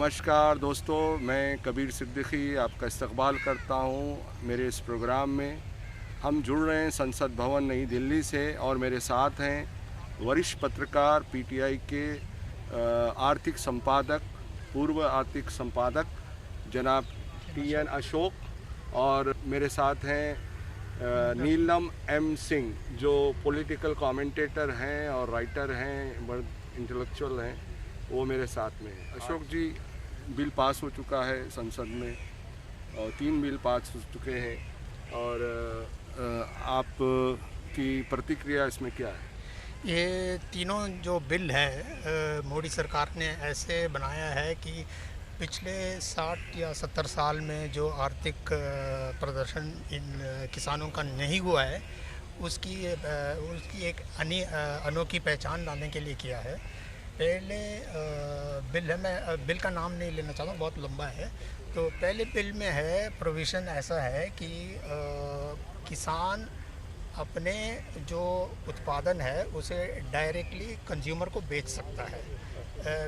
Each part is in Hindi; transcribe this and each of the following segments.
नमस्कार दोस्तों, मैं कबीर सिद्दीकी आपका इस्तकबाल करता हूँ मेरे इस प्रोग्राम में। हम जुड़ रहे हैं संसद भवन नई दिल्ली से और मेरे साथ हैं वरिष्ठ पत्रकार पीटीआई के आर्थिक संपादक, पूर्व आर्थिक संपादक जनाब टीएन अशोक, और मेरे साथ हैं नीलम एम सिंह जो पॉलिटिकल कमेंटेटर हैं और राइटर हैं, बड़े इंटेलेक्चुअल हैं, वो मेरे साथ में है। अशोक जी, बिल पास हो चुका है संसद में और 3 बिल पास हो चुके हैं, और आप की प्रतिक्रिया इसमें क्या है? ये तीनों जो बिल है मोदी सरकार ने ऐसे बनाया है कि पिछले 60 या 70 साल में जो आर्थिक प्रदर्शन इन किसानों का नहीं हुआ है उसकी एक अनोखी पहचान लाने के लिए किया है। पहले बिल है, मैं बिल का नाम नहीं लेना चाहता हूँ, बहुत लंबा है। तो पहले बिल में है प्रोविज़न ऐसा है कि किसान अपने जो उत्पादन है उसे डायरेक्टली कंज्यूमर को बेच सकता है।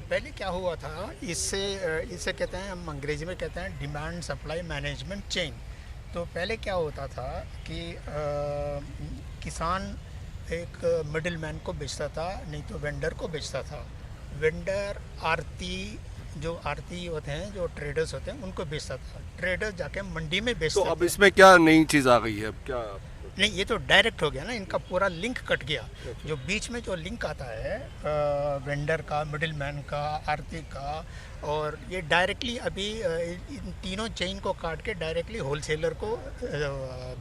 पहले क्या हुआ था, इससे कहते हैं, हम अंग्रेजी में कहते हैं डिमांड सप्लाई मैनेजमेंट चेन। तो पहले क्या होता था कि किसान एक मिडिल मैन को बेचता था, नहीं तो वेंडर को बेचता था। वेंडर जो आरती होते हैं, जो ट्रेडर्स होते हैं, उनको बेचता था। ट्रेडर जाके मंडी में बेचता था। तो अब इसमें क्या नई चीज़ आ गई है? अब क्या नहीं, ये तो डायरेक्ट हो गया ना, इनका पूरा लिंक कट गया। जो बीच में जो लिंक आता है वेंडर का, मिडिल मैन का, आरती का, और ये डायरेक्टली अभी इन तीनों चेन को काट के डायरेक्टली होलसेलर को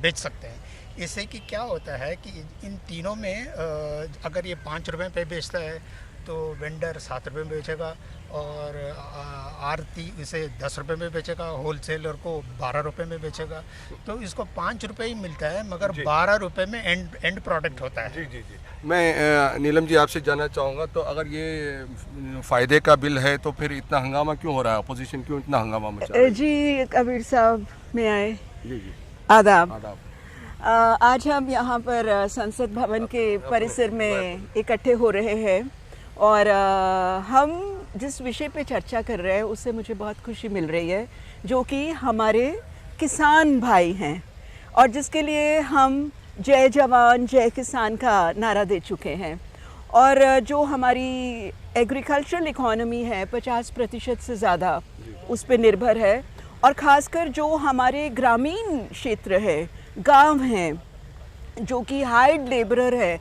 बेच सकते हैं। इससे कि क्या होता है कि इन तीनों में अगर ये 5 रुपये पे बेचता है तो वेंडर 7 रुपये में बेचेगा, और आरती इसे 10 रुपये में बेचेगा, होलसेलर को 12 रुपये में बेचेगा। तो इसको 5 रुपये ही मिलता है, मगर 12 रुपये में एंड प्रोडक्ट होता है। जी जी जी। मैं नीलम जी आपसे जानना चाहूँगा, तो अगर ये फ़ायदे का बिल है तो फिर इतना हंगामा क्यों हो रहा है? अपोजिशन क्यों इतना हंगामा मचा रही है? जी कबीर साहब, मैं आए। जी जी, आदाब। आदाब। आज हम यहाँ पर संसद भवन के परिसर में इकट्ठे हो रहे हैं, और हम जिस विषय पे चर्चा कर रहे हैं उससे मुझे बहुत खुशी मिल रही है, जो कि हमारे किसान भाई हैं, और जिसके लिए हम जय जवान जय किसान का नारा दे चुके हैं। और जो हमारी एग्रीकल्चरल इकोनॉमी है 50% से ज़्यादा उस पर निर्भर है, और ख़ासकर जो हमारे ग्रामीण क्षेत्र है, गांव हैं, जो कि हार्ड लेबरर है,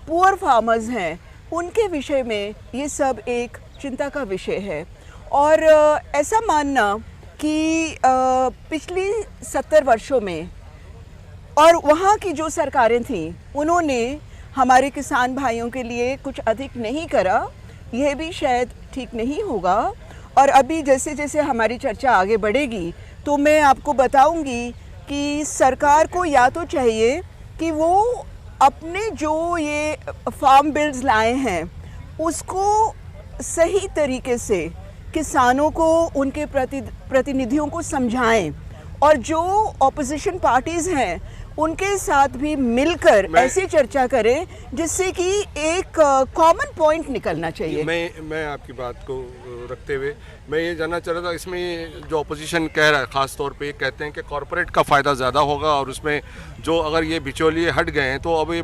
पुअर फार्मर्स हैं, उनके विषय में ये सब एक चिंता का विषय है। और ऐसा मानना कि पिछली 70 वर्षों में और वहाँ की जो सरकारें थीं उन्होंने हमारे किसान भाइयों के लिए कुछ अधिक नहीं करा, यह भी शायद ठीक नहीं होगा। और अभी जैसे जैसे हमारी चर्चा आगे बढ़ेगी तो मैं आपको बताऊंगी कि सरकार को या तो चाहिए कि वो अपने जो ये फार्म बिल्स लाए हैं उसको सही तरीके से किसानों को, उनके प्रतिनिधियों को समझाएं, और जो ऑपोजिशन पार्टीज़ हैं उनके साथ भी मिलकर ऐसी चर्चा करें जिससे कि एक कॉमन पॉइंट निकलना चाहिए। मैं आपकी बात को रखते हुए मैं ये जानना चाह रहा था, इसमें जो अपोजिशन कह रहा है, ख़ास तौर पे कहते हैं कि कॉरपोरेट का फ़ायदा ज़्यादा होगा, और उसमें जो अगर ये बिचौलिए हट गए हैं तो अब ये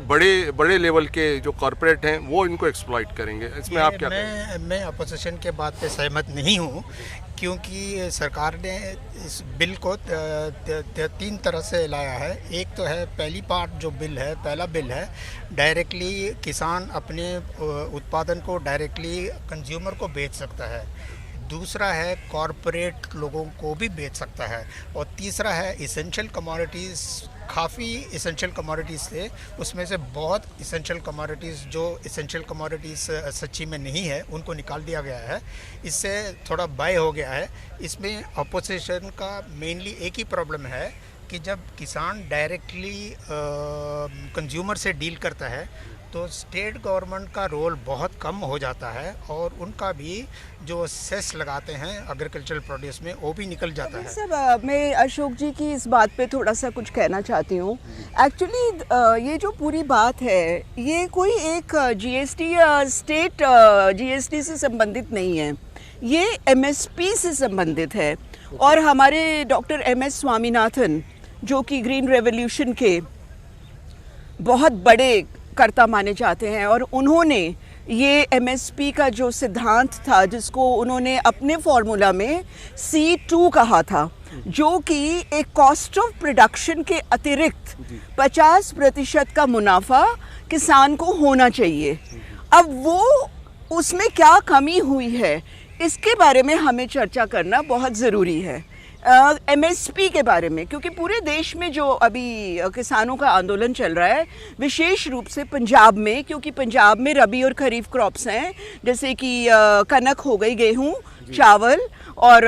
बड़े लेवल के जो कॉरपोरेट हैं वो इनको एक्सप्लॉइट करेंगे। इसमें आप क्या कहेंगे? मैं अपोजिशन के बात पे सहमत नहीं हूँ, क्योंकि सरकार ने इस बिल को 3 तरह से लाया है। एक तो है, पहली पार्ट जो बिल है, पहला बिल है, डायरेक्टली किसान अपने उत्पादन को डायरेक्टली कंज्यूमर को बेच सकता है। दूसरा है, कॉरपोरेट लोगों को भी बेच सकता है। और तीसरा है इसेंशियल कमोडिटीज़। काफ़ी इसेंशियल कमोडिटीज़ थे, उसमें से बहुत इसेंशियल कमोडिटीज़ जो इसेंशियल कमोडिटीज़ सच्ची में नहीं है उनको निकाल दिया गया है। इससे थोड़ा बाय हो गया है। इसमें अपोजिशन का मेनली एक ही प्रॉब्लम है कि जब किसान डायरेक्टली कंज्यूमर से डील करता है तो स्टेट गवर्नमेंट का रोल बहुत कम हो जाता है, और उनका भी जो सेस लगाते हैं एग्रीकल्चरल प्रोड्यूस में वो भी निकल जाता है। सब मैं अशोक जी की इस बात पे थोड़ा सा कुछ कहना चाहती हूँ। एक्चुअली ये जो पूरी बात है ये कोई एक जीएसटी या स्टेट जीएसटी से संबंधित नहीं है। ये एमएसपी से संबंधित है। और हमारे डॉक्टर एमएस स्वामीनाथन जो कि ग्रीन रेवोल्यूशन के बहुत बड़े कर्ता माने जाते हैं, और उन्होंने ये एमएसपी का जो सिद्धांत था जिसको उन्होंने अपने फॉर्मूला में C2 कहा था, जो कि एक कॉस्ट ऑफ प्रोडक्शन के अतिरिक्त 50% का मुनाफा किसान को होना चाहिए। अब वो उसमें क्या कमी हुई है इसके बारे में हमें चर्चा करना बहुत ज़रूरी है। एमएसपी के बारे में, क्योंकि पूरे देश में जो अभी किसानों का आंदोलन चल रहा है, विशेष रूप से पंजाब में, क्योंकि पंजाब में रबी और खरीफ क्रॉप्स हैं, जैसे कि कनक हो गई, गेहूं, चावल और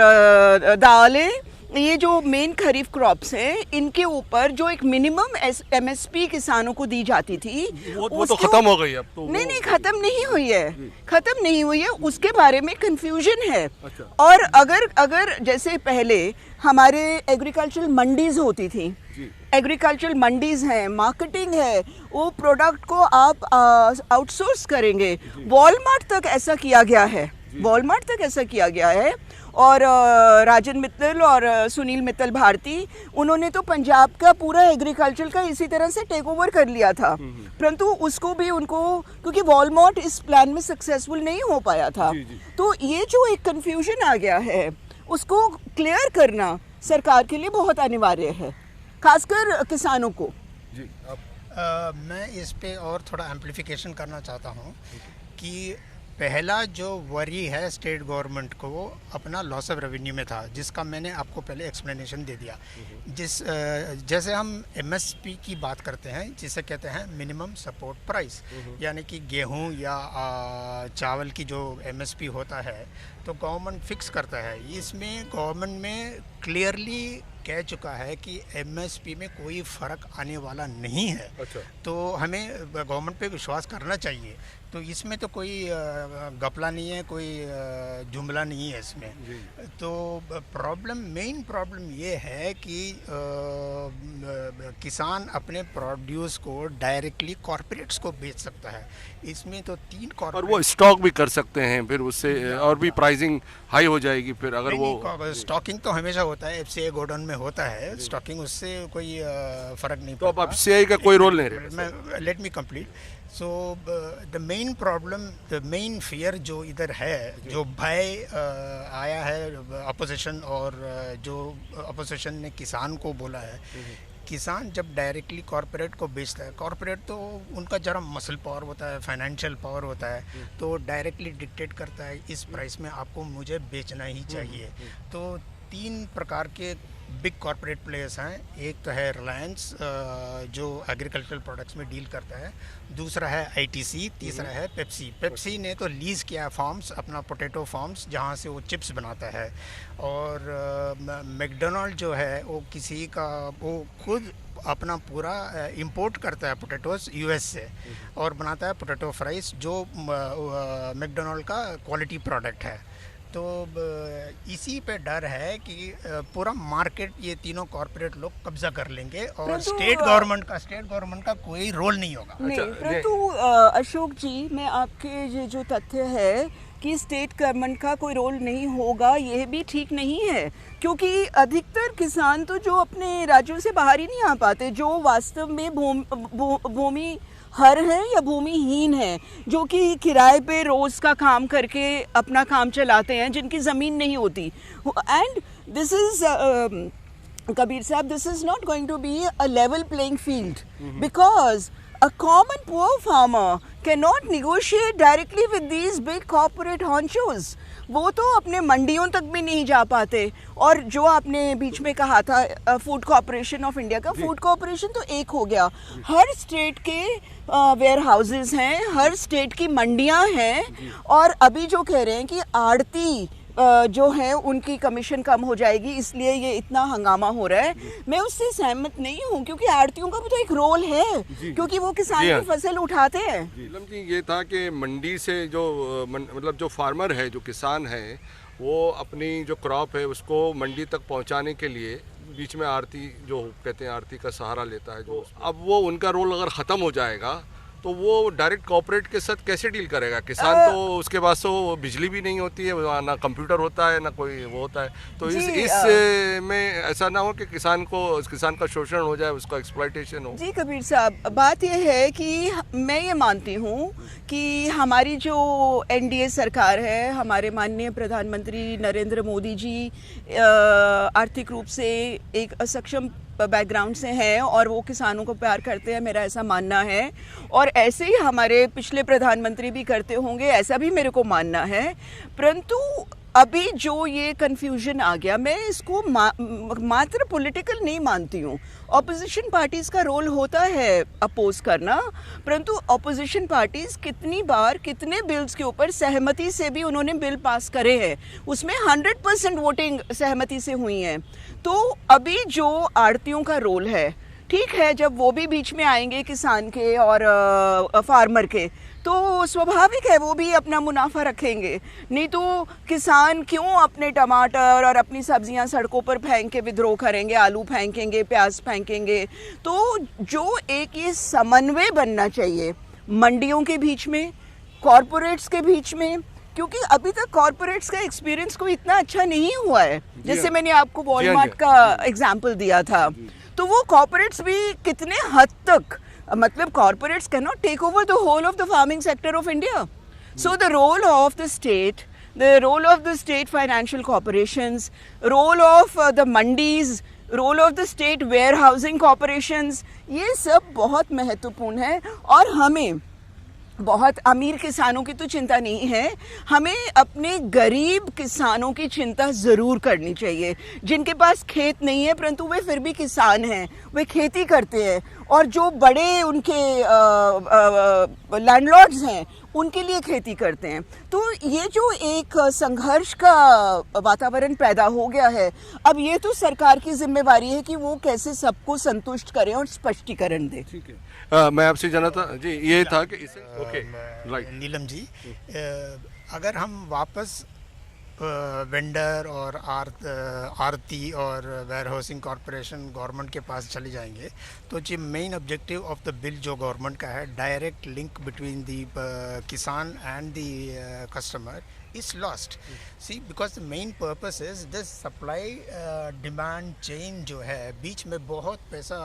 दालें, ये जो मेन खरीफ क्रॉप्स हैं, इनके ऊपर जो एक मिनिमम एमएसपी किसानों को दी जाती थी वो तो खत्म हो गई अब तो। नहीं, खत्म नहीं हुई है, खत्म नहीं हुई है, उसके बारे में कंफ्यूजन है। अच्छा। और अगर जैसे पहले हमारे एग्रीकल्चरल मंडीज होती थी, एग्रीकल्चरल मंडीज हैं, मार्केटिंग है, वो प्रोडक्ट को आप आउटसोर्स करेंगे, वॉलमार्ट तक ऐसा किया गया है, वॉलमार्ट तक ऐसा किया गया है। और राजन मित्तल और सुनील मित्तल भारती, उन्होंने तो पंजाब का पूरा एग्रीकल्चर का इसी तरह से टेक ओवर कर लिया था, परंतु उसको भी उनको, क्योंकि वॉलमार्ट इस प्लान में सक्सेसफुल नहीं हो पाया था। तो ये जो एक कंफ्यूजन आ गया है, उसको क्लियर करना सरकार के लिए बहुत अनिवार्य है, खासकर किसानों को। जी, मैं इस पे और थोड़ा एम्प्लीफिकेशन करना चाहता हूँ कि पहला जो वरी है स्टेट गवर्नमेंट को अपना लॉस ऑफ रेवेन्यू में था, जिसका मैंने आपको पहले एक्सप्लेनेशन दे दिया। जैसे हम एमएसपी की बात करते हैं, जिसे कहते हैं मिनिमम सपोर्ट प्राइस, यानी कि गेहूं या चावल की जो एमएसपी होता है तो गवर्नमेंट फिक्स करता है। इसमें गवर्नमेंट में क्लियरली कह चुका है कि एमएसपी में कोई फ़र्क आने वाला नहीं है। अच्छा। तो हमें गवर्नमेंट पे विश्वास करना चाहिए। तो इसमें तो कोई गपला नहीं है, कोई जुमला नहीं है इसमें। तो मेन प्रॉब्लम ये है कि किसान अपने प्रोड्यूस को डायरेक्टली कॉरपोरेट्स को बेच सकता है। इसमें तो 3 और कॉरपोरेट, वो स्टॉक भी कर सकते हैं, फिर उससे और भी प्राइसिंग हाई हो जाएगी फिर अगर वो। स्टॉकिंग तो हमेशा होता है, एफसीआई गोडाउन में होता है स्टॉकिंग, उससे कोई फ़र्क नहीं तो अब पड़ता। एफसीआई का कोई रोल नहीं रहेगा। Let me complete. So the main problem, the main fear जो इधर है, जो भय आया है अपोजिशन, और जो अपोजिशन ने किसान को बोला है, किसान जब डायरेक्टली कॉरपोरेट को बेचता है, कॉरपोरेट तो उनका जरा मसल पावर होता है, फाइनेंशियल पावर होता है, तो डायरेक्टली डिक्टेट करता है इस प्राइस में आपको मुझे बेचना ही चाहिए। तो 3 प्रकार के बिग कॉरपोरेट प्लेयर्स हैं। एक तो है रिलायंस जो एग्रीकल्चरल प्रोडक्ट्स में डील करता है, दूसरा है आईटीसी, तीसरा है पेप्सी। पेप्सी ने तो लीज़ किया है फार्म्स, अपना पोटैटो फार्म्स, जहाँ से वो चिप्स बनाता है। और मैकडोनल्ड जो है वो किसी का, वो खुद अपना पूरा इंपोर्ट करता है पोटैटोस यूएस से, और बनाता है पोटैटो फ्राइज, जो मैकडोनल्ड का क्वालिटी प्रोडक्ट है। तो इसी पे डर है कि पूरा मार्केट ये तीनों कॉरपोरेट लोग कब्जा कर लेंगे, और स्टेट गवर्नमेंट का कोई रोल नहीं होगा। नहीं, परंतु अशोक जी, मैं आपके ये जो तथ्य है कि स्टेट गवर्नमेंट का कोई रोल नहीं होगा, यह भी ठीक नहीं है, क्योंकि अधिकतर किसान तो जो अपने राज्यों से बाहर ही नहीं आ पाते, जो वास्तव में भूमि हर हैं या भूमिहीन हैं, जो कि किराए पे रोज़ का काम करके अपना काम चलाते हैं, जिनकी ज़मीन नहीं होती। And this is Kabir Sahab, this is not going to be a level playing field, because a common poor farmer cannot negotiate directly with these big corporate honchos. वो तो अपने मंडियों तक भी नहीं जा पाते। और जो आपने बीच में कहा था फूड कॉर्पोरेशन ऑफ इंडिया का, फूड कॉर्पोरेशन तो एक हो गया, हर स्टेट के वेयर हाउसेज हैं, हर स्टेट की मंडियां हैं, और अभी जो कह रहे हैं कि आड़ती जो है उनकी कमीशन कम हो जाएगी, इसलिए ये इतना हंगामा हो रहा है, मैं उससे सहमत नहीं हूँ, क्योंकि आड़तियों का भी तो एक रोल है, क्योंकि वो किसान की फसल उठाते हैं। नीलम जी, ये था कि मंडी से जो मतलब जो फार्मर है, जो किसान है, वो अपनी जो क्रॉप है उसको मंडी तक पहुंचाने के लिए बीच में आड़ती, जो कहते हैं आड़ती का सहारा लेता है, जो अब वो उनका रोल अगर ख़त्म हो जाएगा तो वो डायरेक्ट कॉर्पोरेट के साथ कैसे डील करेगा? किसान तो उसके पास तो बिजली भी नहीं होती है, ना कंप्यूटर होता है, ना कोई वो होता है। तो इस में ऐसा ना हो कि किसान का शोषण हो जाए, उसका एक्सप्लॉयटेशन हो। जी कबीर साहब, बात यह है कि मैं ये मानती हूँ कि हमारी जो एनडीए सरकार है, हमारे माननीय प्रधानमंत्री नरेंद्र मोदी जी आर्थिक रूप से एक असक्षम बैकग्राउंड से हैं और वो किसानों को प्यार करते हैं, मेरा ऐसा मानना है। और ऐसे ही हमारे पिछले प्रधानमंत्री भी करते होंगे, ऐसा भी मेरे को मानना है। परंतु अभी जो ये कन्फ्यूजन आ गया, मैं इसको मात्र पॉलिटिकल नहीं मानती हूँ। ऑपोजिशन पार्टीज़ का रोल होता है अपोज करना, परंतु ऑपोजिशन पार्टीज़ कितनी बार कितने बिल्स के ऊपर सहमति से भी उन्होंने बिल पास करे हैं, उसमें 100% वोटिंग सहमति से हुई है। तो अभी जो आड़तियों का रोल है, ठीक है, जब वो भी बीच में आएंगे किसान के और फार्मर के, तो स्वाभाविक है वो भी अपना मुनाफा रखेंगे। नहीं तो किसान क्यों अपने टमाटर और अपनी सब्जियां सड़कों पर फेंक के विद्रोह करेंगे, आलू फेंकेंगे, प्याज फेंकेंगे। तो जो एक ये समन्वय बनना चाहिए मंडियों के बीच में, कॉरपोरेट्स के बीच में, क्योंकि अभी तक कॉरपोरेट्स का एक्सपीरियंस कोई इतना अच्छा नहीं हुआ है। जैसे मैंने आपको वॉलमार्ट का एग्जाम्पल दिया था, तो वो कॉरपोरेट्स भी कितने हद तक, मतलब corporates cannot take over the whole of the farming sector of India. So the role of the state financial corporations, role of the mandis, role of the state warehousing corporations, ये सब बहुत महत्वपूर्ण है। और हमें बहुत अमीर किसानों की तो चिंता नहीं है, हमें अपने गरीब किसानों की चिंता ज़रूर करनी चाहिए, जिनके पास खेत नहीं है परंतु वे फिर भी किसान हैं, वे खेती करते हैं, और जो बड़े उनके लैंडलॉर्ड्स हैं उनके लिए खेती करते हैं। तो ये जो एक संघर्ष का वातावरण पैदा हो गया है, अब ये तो सरकार की जिम्मेवारी है कि वो कैसे सबको संतुष्ट करें और स्पष्टीकरण दें। ठीक है, मैं आपसे जाना था जी, ये था कि इसे ओके राइट नीलम जी, अगर हम वापस वेंडर और आरती और वेयर हाउसिंग कॉरपोरेशन गवर्नमेंट के पास चले जाएंगे, तो जो main objective of the bill जो गवर्नमेंट का है, डायरेक्ट लिंक बिटवीन द किसान and the customer is lost. See, because the main purpose is this supply demand chain जो है, बीच में बहुत पैसा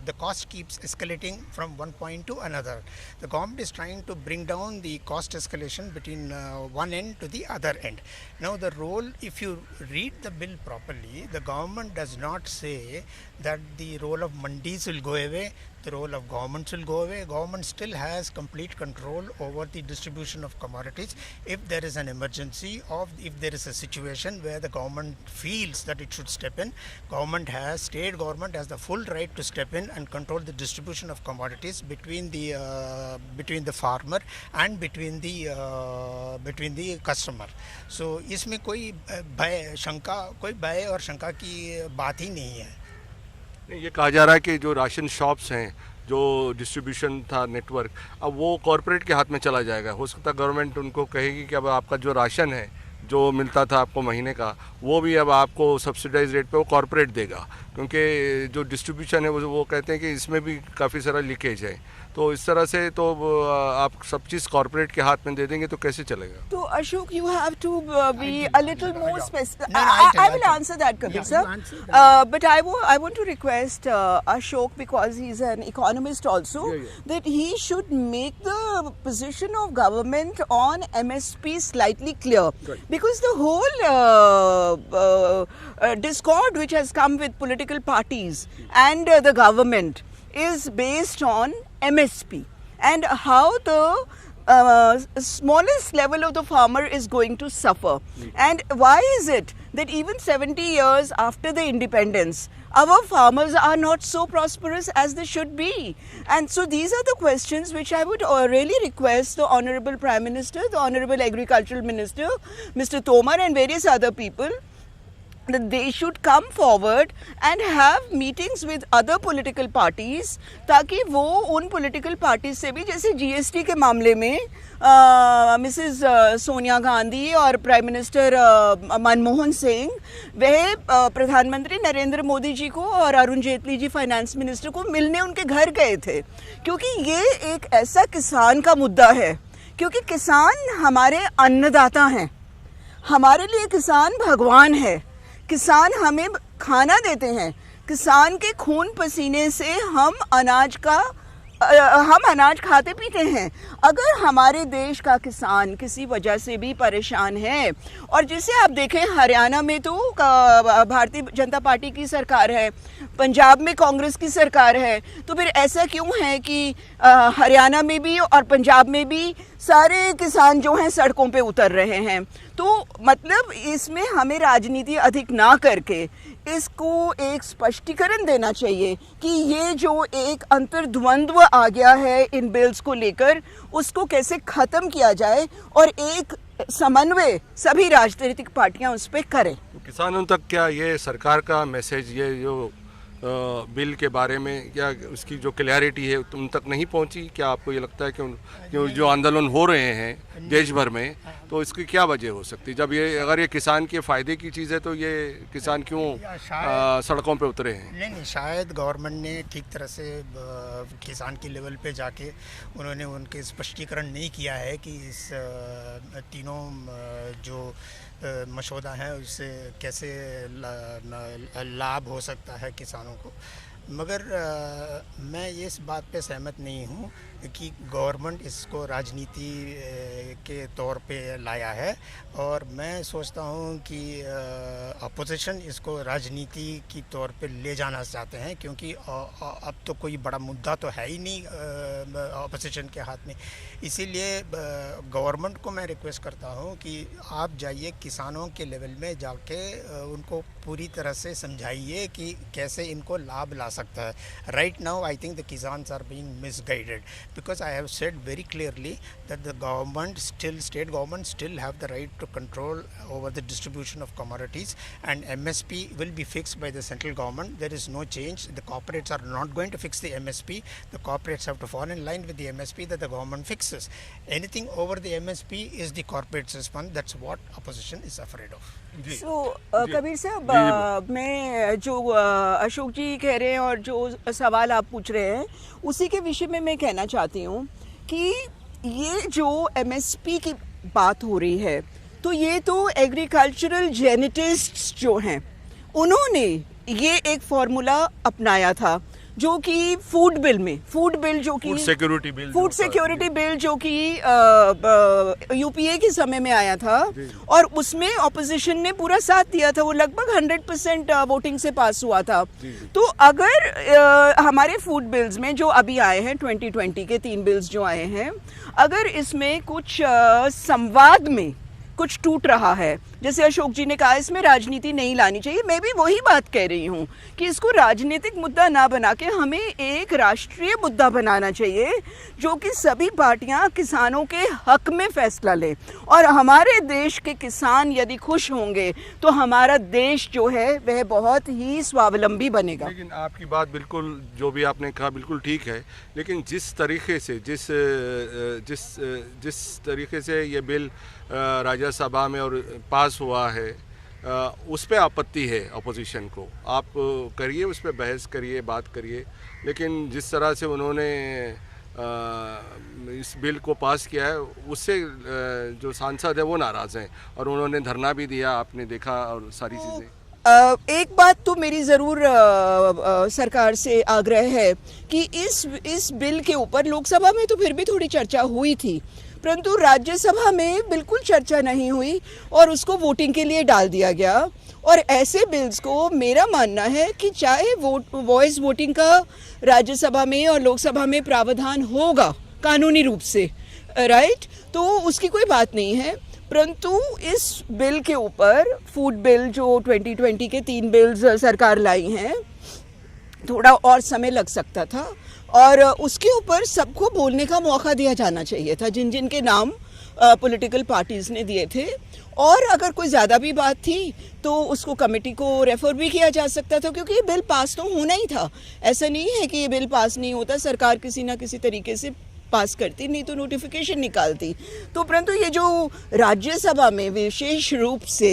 the cost keeps escalating from one point to another. The government is trying to bring down the cost escalation between one end to the other end. Now the role, if you read the bill properly, the government does not say that the role of mandis will go away, the role of governments will go away. Government still has complete control over the distribution of commodities. If there is an emergency, or if there is a situation where the government feels that it should step in, state government has the full right to step in and control the distribution of commodities between the farmer and between the customer. So इसमें कोई भय और शंका की बात ही नहीं है। ये कहा जा रहा है कि जो राशन शॉप्स हैं, जो डिस्ट्रीब्यूशन था नेटवर्क, अब वो कॉरपोरेट के हाथ में चला जाएगा। हो सकता है गवर्नमेंट उनको कहेगी कि अब आपका जो राशन है जो मिलता था आपको महीने का, वो भी अब आपको सब्सिडाइज रेट पे वो कॉरपोरेट देगा, क्योंकि जो डिस्ट्रीब्यूशन है वो कहते हैं कि इसमें भी काफ़ी सारा लीकेज है। तो इस तरह से तो आप सब चीज़ कॉर्पोरेट के हाथ में दे देंगे तो कैसे चलेगा? तो Ashok, you have to be a little more specific. I will answer that, Kabir sir. But I want to request Ashok, because he's an economist also, that he should make the position of government on MSP slightly clear. Because the whole discord which has come with political parties and the government is based on MSP and how the smallest level of the farmer is going to suffer. And why is it that even 70 years after the independence, our farmers are not so prosperous as they should be? And so these are the questions which I would really request the Honorable Prime Minister, the Honorable Agricultural Minister, Mr. Tomar and various other people that they should come forward and have meetings with other political parties, ताकि वो उन political parties से भी, जैसे GST के मामले में मिसेस सोनिया गांधी और प्राइम मिनिस्टर मनमोहन सिंह वह प्रधानमंत्री नरेंद्र मोदी जी को और अरुण जेटली जी फाइनेंस मिनिस्टर को मिलने उनके घर गए थे, क्योंकि ये एक ऐसा किसान का मुद्दा है, क्योंकि किसान हमारे अन्नदाता हैं, हमारे लिए किसान भगवान है। किसान हमें खाना देते हैं, किसान के खून पसीने से हम अनाज खाते पीते हैं। अगर हमारे देश का किसान किसी वजह से भी परेशान है, और जिसे आप देखें हरियाणा में तो भारतीय जनता पार्टी की सरकार है, पंजाब में कांग्रेस की सरकार है, तो फिर ऐसा क्यों है कि हरियाणा में भी और पंजाब में भी सारे किसान जो हैं सड़कों पे उतर रहे हैं? तो मतलब इसमें हमें राजनीति अधिक ना करके इसको एक स्पष्टीकरण देना चाहिए कि ये जो एक अंतर्द्वंद्व आ गया है इन बिल्स को लेकर, उसको कैसे ख़त्म किया जाए और एक समन्वय सभी राजनीतिक पार्टियां उस पर करें। किसानों तक क्या ये सरकार का मैसेज, ये जो बिल के बारे में क्या उसकी जो क्लैरिटी है उन तक नहीं पहुंची? क्या आपको ये लगता है कि जो आंदोलन हो रहे हैं देश भर में, तो इसकी क्या वजह हो सकती है? जब ये अगर ये किसान के फ़ायदे की चीज़ है तो ये किसान क्यों सड़कों पे उतरे हैं? नहीं, शायद गवर्नमेंट ने ठीक तरह से किसान की लेवल पे जाके उन्होंने उनके स्पष्टीकरण नहीं किया है कि इस तीनों जो मसौदा है उससे कैसे लाभ हो सकता है किसानों को। मगर मैं इस बात पे सहमत नहीं हूँ कि गवर्नमेंट इसको राजनीति के तौर पे लाया है, और मैं सोचता हूँ कि अपोजिशन इसको राजनीति की तौर पे ले जाना चाहते हैं, क्योंकि अब तो कोई बड़ा मुद्दा तो है ही नहीं अपोजिशन के हाथ में। इसीलिए गवर्नमेंट को मैं रिक्वेस्ट करता हूँ कि आप जाइए किसानों के लेवल में जाके उनको पूरी तरह से समझाइए कि कैसे इनको लाभ ला सकता है। Right now I think the kisans are being misguided, because I have said very clearly that the government still, state government still have the right to control over the distribution of commodities, and MSP will be fixed by the central government. There is no change. The corporates are not going to fix the MSP. The corporates have to fall in line with the MSP that the government fixes. Anything over the MSP is the corporate's response. That's what opposition is afraid of. So, Kabir साहब, मैं जो अशोक जी कह रहे हैं और जो सवाल आप पूछ रहे हैं उसी के विषय में मैं कहना चाहती हूँ कि ये जो MSP की बात हो रही है, तो ये तो एग्रीकल्चरल जेनेटिस्ट्स जो हैं उन्होंने ये एक फॉर्मूला अपनाया था, जो कि फूड बिल जो कि फूड सिक्योरिटी बिल जो कि यूपीए के समय में आया था, और उसमें ऑपोजिशन ने पूरा साथ दिया था, वो लगभग 100% वोटिंग से पास हुआ था। तो अगर हमारे फूड बिल्स में जो अभी आए हैं 2020 के 3 बिल्स जो आए हैं, अगर इसमें कुछ संवाद में कुछ टूट रहा है, जैसे अशोक जी ने कहा इसमें राजनीति नहीं लानी चाहिए, मैं भी वही बात कह रही हूँ कि इसको राजनीतिक मुद्दा ना बना के हमें एक राष्ट्रीय मुद्दा बनाना चाहिए, जो कि सभी पार्टियां किसानों के हक में फैसला लें, और हमारे देश के किसान यदि खुश होंगे तो हमारा देश जो है वह बहुत ही स्वावलंबी बनेगा। लेकिन आपकी बात बिल्कुल, जो भी आपने कहा बिल्कुल ठीक है, लेकिन जिस तरीके से जिस तरीके से ये बिल राज्यसभा में और पास हुआ है, उस पे आपत्ति है अपोजिशन को। आप करिए, उस पे बहस करिए, बात करिए, लेकिन जिस तरह से उन्होंने इस बिल को पास किया है उससे जो सांसद है वो नाराज़ हैं, और उन्होंने धरना भी दिया, आपने देखा, और सारी चीज़ें। एक बात तो मेरी ज़रूर सरकार से आग्रह है कि इस बिल के ऊपर लोकसभा में तो फिर भी थोड़ी चर्चा हुई थी, परंतु राज्यसभा में बिल्कुल चर्चा नहीं हुई और उसको वोटिंग के लिए डाल दिया गया। और ऐसे बिल्स को मेरा मानना है कि चाहे वॉइस वोटिंग का राज्यसभा में और लोकसभा में प्रावधान होगा कानूनी रूप से, राइट, तो उसकी कोई बात नहीं है, परंतु इस बिल के ऊपर, फूड बिल जो 2020 के 3 बिल्स सरकार लाई हैं, थोड़ा और समय लग सकता था, और उसके ऊपर सबको बोलने का मौका दिया जाना चाहिए था, जिन जिन के नाम पॉलिटिकल पार्टीज़ ने दिए थे, और अगर कोई ज़्यादा भी बात थी तो उसको कमेटी को रेफ़र भी किया जा सकता था, क्योंकि ये बिल पास तो होना ही था। ऐसा नहीं है कि ये बिल पास नहीं होता, सरकार किसी ना किसी तरीके से पास करती, नहीं तो नोटिफिकेशन निकालती। तो परंतु ये जो राज्यसभा में विशेष रूप से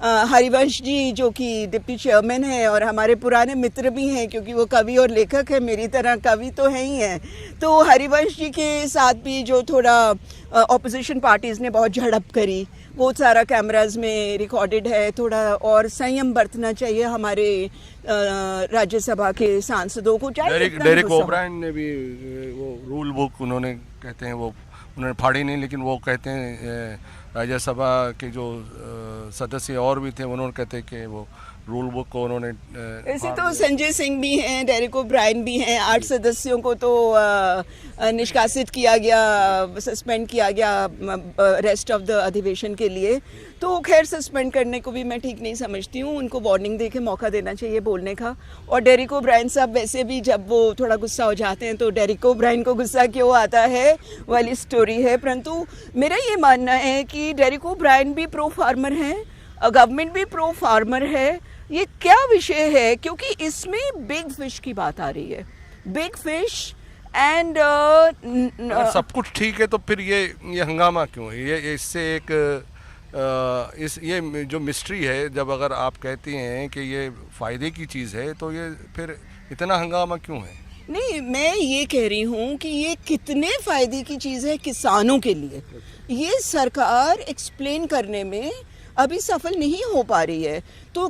हरिवंश जी, जो कि डिप्टी चेयरमैन है और हमारे पुराने मित्र भी हैं, क्योंकि वो कवि और लेखक है, मेरी तरह कवि तो है ही हैं, तो हरिवंश जी के साथ भी जो थोड़ा ऑपोजिशन पार्टीज़ ने बहुत झड़प करी, बहुत सारा कैमराज में रिकॉर्डेड है। थोड़ा और संयम बरतना चाहिए हमारे राज्यसभा के सांसदों को। चाहे डेरिक ओब्रायन ने भी वो रूल बुक उन्होंने कहते हैं, वो उन्होंने फाड़ी नहीं, लेकिन वो कहते हैं राज्यसभा के जो सदस्य और भी थे, उन्होंने कहते हैं कि वो रूल बुक को उन्होंने ऐसे तो संजय सिंह भी हैं, डेरिक ओब्रायन भी हैं, 8 सदस्यों को तो निष्कासित किया गया, सस्पेंड किया गया रेस्ट ऑफ द अधिवेशन के लिए। तो खैर सस्पेंड करने को भी मैं ठीक नहीं समझती हूँ, उनको वार्निंग दे के मौका देना चाहिए बोलने का। और डेरिक ओब्रायन साहब वैसे भी जब वो थोड़ा गुस्सा हो जाते हैं तो डेरिक ओब्रायन को गुस्सा क्यों आता है वाली स्टोरी है। परंतु मेरा ये मानना है कि डेरिक ओब्रायन भी प्रो फार्मर हैं, गवर्नमेंट भी प्रो फार्मर है। ये क्या विषय है, क्योंकि इसमें बिग फिश की बात आ रही है, बिग फिश एंड सब कुछ ठीक है तो फिर ये हंगामा क्यों है? ये इससे एक ये जो मिस्ट्री है, जब अगर आप कहती हैं कि ये फ़ायदे की चीज़ है तो ये फिर इतना हंगामा क्यों है? नहीं, मैं ये कह रही हूँ कि ये कितने फ़ायदे की चीज़ है किसानों के लिए, ये सरकार एक्सप्लेन करने में अभी सफल नहीं हो पा रही है। तो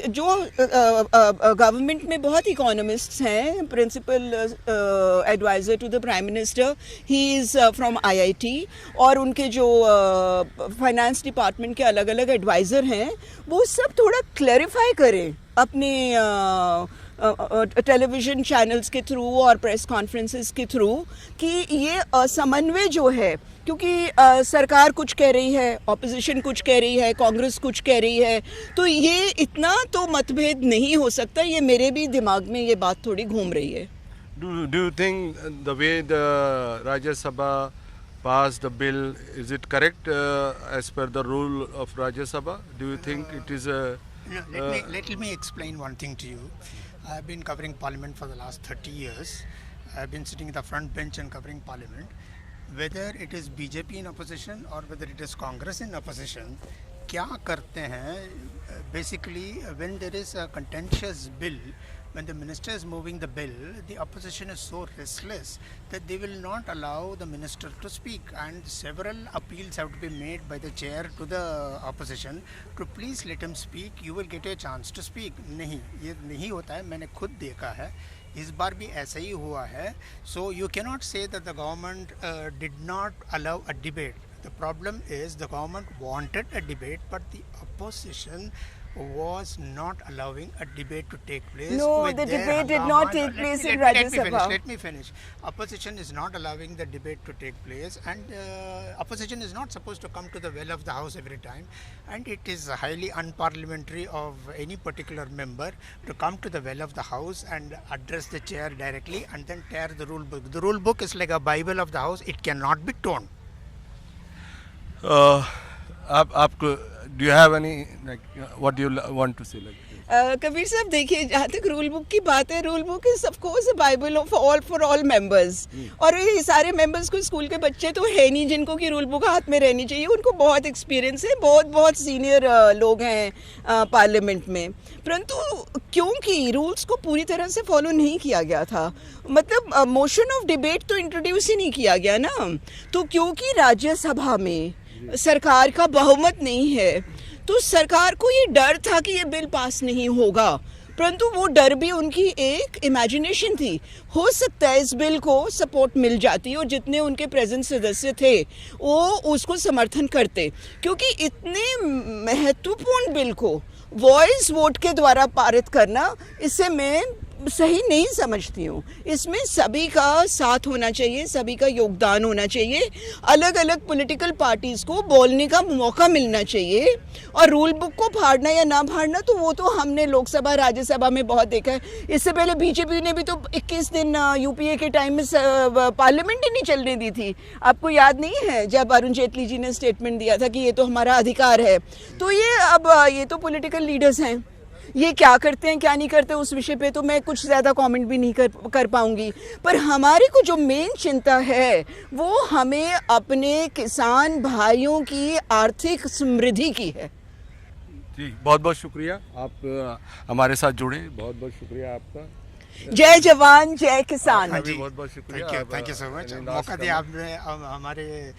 जो गवर्नमेंट में बहुत इकोनॉमिस्ट्स हैं, principal adviser to the prime minister, he is from IIT, और उनके जो फाइनेंस डिपार्टमेंट के अलग अलग एडवाइज़र हैं, वो सब थोड़ा क्लैरिफाई करें अपने टेलीविज़न चैनल्स के थ्रू और प्रेस कॉन्फ्रेंसेस के थ्रू, कि ये समन्वय जो है, क्योंकि सरकार कुछ कह रही है, ऑपोजिशन कुछ कह रही है, कांग्रेस कुछ कह रही है, तो ये इतना तो मतभेद नहीं हो सकता। ये मेरे भी दिमाग में ये बात थोड़ी घूम रही है। Do you think the way the Rajya Sabha passed the bill, is it correct as per the rule of Rajya Sabha? Do you think it is a... Let me explain one thing to you. I have been covering Parliament for the last 30 years. I have been sitting in the front bench and covering Parliament. Whether it is BJP in opposition or whether it is Congress in opposition, क्या करते हैं? Basically, when there is a contentious bill, when the minister is moving the bill, the opposition is so restless that they will not allow the minister to speak, and several appeals have to be made by the chair to the opposition to please let him speak, you will get a chance to speak. नहीं, ये नहीं होता है, मैंने खुद देखा है, इस बार भी ऐसा ही हुआ है. So you cannot say that the government did not allow a debate. The problem is the government wanted a debate, but the opposition was not allowing a debate to take place. No, the debate did not take place in Rajya Sabha. Let me finish. Opposition is not allowing the debate to take place, and opposition is not supposed to come to the well of the house every time, and it is highly unparliamentary of any particular member to come to the well of the house and address the chair directly and then tear the rule book. The rule book is like a Bible of the house. It cannot be torn. आपको do you have any like what do you want to say like Kabir साहब देखिए, जहाँ तक रूल बुक की बात है, rule book is of course a Bible of all for all members, और ये सारे मेंबर्स को स्कूल के बच्चे तो है नहीं जिनको कि रूल बुक हाथ में रहनी चाहिए, उनको बहुत एक्सपीरियंस है, बहुत बहुत सीनियर लोग हैं पार्लियामेंट में, परंतु क्योंकि रूल्स को पूरी तरह से फॉलो नहीं किया गया था, मतलब मोशन ऑफ डिबेट तो इंट्रोड्यूस ही नहीं किया गया ना, तो क्योंकि राज्यसभा में सरकार का बहुमत नहीं है, तो सरकार को ये डर था कि ये बिल पास नहीं होगा, परंतु वो डर भी उनकी एक इमेजिनेशन थी। हो सकता है इस बिल को सपोर्ट मिल जाती और जितने उनके प्रेजेंट सदस्य थे वो उसको समर्थन करते, क्योंकि इतने महत्वपूर्ण बिल को वॉइस वोट के द्वारा पारित करना, इससे मैं सही नहीं समझती हूँ। इसमें सभी का साथ होना चाहिए, सभी का योगदान होना चाहिए, अलग अलग पॉलिटिकल पार्टीज़ को बोलने का मौका मिलना चाहिए। और रूल बुक को फाड़ना या ना फाड़ना तो वो तो हमने लोकसभा राज्यसभा में बहुत देखा है। इससे पहले बीजेपी ने भी तो 21 दिन यूपीए के टाइम में पार्लियामेंट ही नहीं चलने दी थी। आपको याद नहीं है जब अरुण जेटली जी ने स्टेटमेंट दिया था कि ये तो हमारा अधिकार है। तो ये अब ये तो पॉलिटिकल लीडर्स हैं, ये क्या करते हैं क्या नहीं करते उस विषय पे तो मैं कुछ ज़्यादा कमेंट भी नहीं कर पाऊंगी। पर हमारे को जो मेन चिंता है वो हमें अपने किसान भाइयों की आर्थिक समृद्धि की है। जी बहुत बहुत शुक्रिया, आप हमारे साथ जुड़े, बहुत बहुत शुक्रिया आपका। जय जवान जय किसान। हाँ जी, बहुत बहुत शुक्रिया। थैंक यू सो मच, मौका दिया आपने हमारे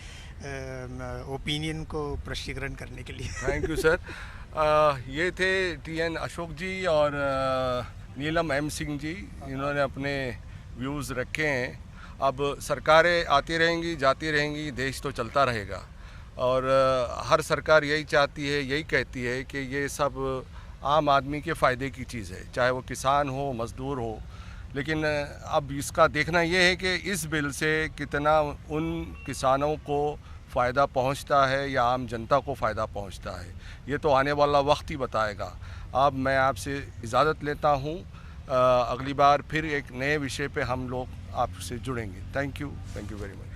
ओपिनियन को प्रश्नीकरण करने के लिए। Thank you sir. ये थे TN अशोक जी और नीलम M सिंह जी, इन्होंने अपने व्यूज़ रखे हैं। अब सरकारें आती रहेंगी जाती रहेंगी, देश तो चलता रहेगा और हर सरकार यही चाहती है, यही कहती है कि ये सब आम आदमी के फ़ायदे की चीज़ है, चाहे वो किसान हो मज़दूर हो। लेकिन अब इसका देखना ये है कि इस बिल से कितना उन किसानों को फ़ायदा पहुंचता है या आम जनता को फ़ायदा पहुंचता है, ये तो आने वाला वक्त ही बताएगा। अब मैं आपसे इजाज़त लेता हूं, अगली बार फिर एक नए विषय पे हम लोग आपसे जुड़ेंगे। Thank you very much.